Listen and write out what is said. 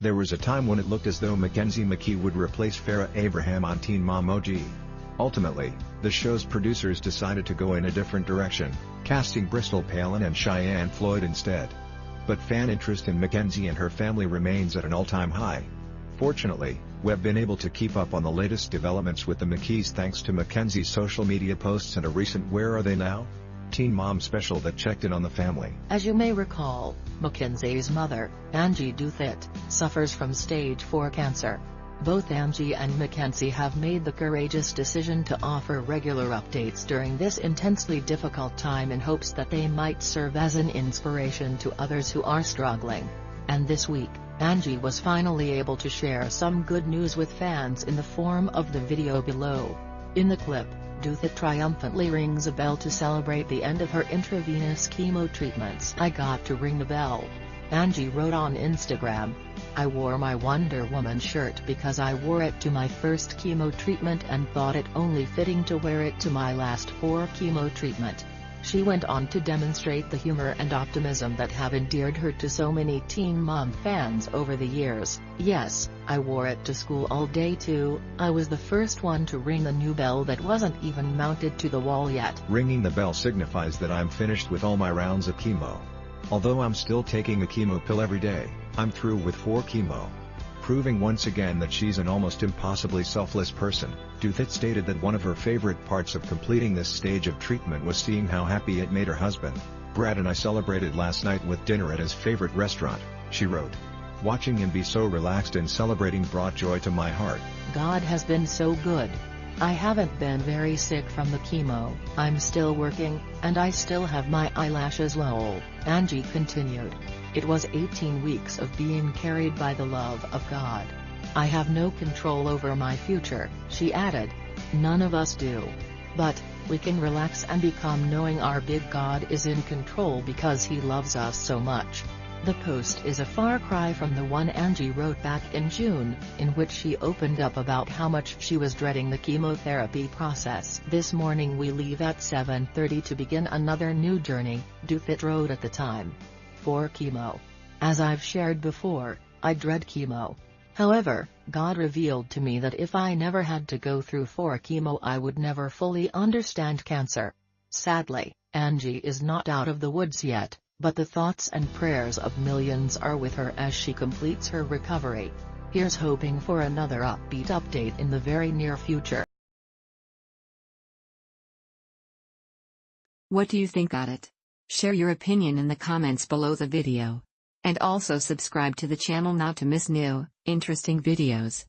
There was a time when it looked as though Mackenzie Mckee would replace Farrah Abraham on Teen Mom OG. Ultimately, the show's producers decided to go in a different direction, casting Bristol Palin and Cheyenne Floyd instead. But fan interest in Mackenzie and her family remains at an all-time high. Fortunately, we've been able to keep up on the latest developments with the Mackees thanks to Mackenzie's social media posts and a recent Where Are They Now? Teen Mom special that checked in on the family. As you may recall, Mackenzie's mother, Angie Duthit, suffers from stage 4 cancer. Both Angie and Mackenzie have made the courageous decision to offer regular updates during this intensely difficult time in hopes that they might serve as an inspiration to others who are struggling. And this week, Angie was finally able to share some good news with fans in the form of the video below. In the clip, Duthit triumphantly rings a bell to celebrate the end of her intravenous chemo treatments. "I got to ring the bell," Angie wrote on Instagram. "I wore my Wonder Woman shirt because I wore it to my first chemo treatment and thought it only fitting to wear it to my last 4 chemo treatment." She went on to demonstrate the humor and optimism that have endeared her to so many Teen Mom fans over the years. "Yes, I wore it to school all day too. I was the first one to ring the new bell that wasn't even mounted to the wall yet." Ringing the bell signifies that I'm finished with all my rounds of chemo. Although I'm still taking a chemo pill every day, I'm through with 4 chemo. Proving once again that she's an almost impossibly selfless person, Duthit stated that one of her favorite parts of completing this stage of treatment was seeing how happy it made her husband. "Brad and I celebrated last night with dinner at his favorite restaurant," she wrote. "Watching him be so relaxed and celebrating brought joy to my heart. God has been so good. I haven't been very sick from the chemo, I'm still working, and I still have my eyelashes lol," Angie continued. "It was 18 weeks of being carried by the love of God. I have no control over my future," she added. "None of us do. But, we can relax and be calm knowing our big God is in control because He loves us so much." The post is a far cry from the one Angie wrote back in June, in which she opened up about how much she was dreading the chemotherapy process. "This morning we leave at 7:30 to begin another new journey," Duthit wrote at the time. "For chemo. As I've shared before, I dread chemo. However, God revealed to me that if I never had to go through 4 chemo I would never fully understand cancer." Sadly, Angie is not out of the woods yet, but the thoughts and prayers of millions are with her as she completes her recovery. Here's hoping for another upbeat update in the very near future. What do you think about it? Share your opinion in the comments below the video. And also subscribe to the channel not to miss new, interesting videos.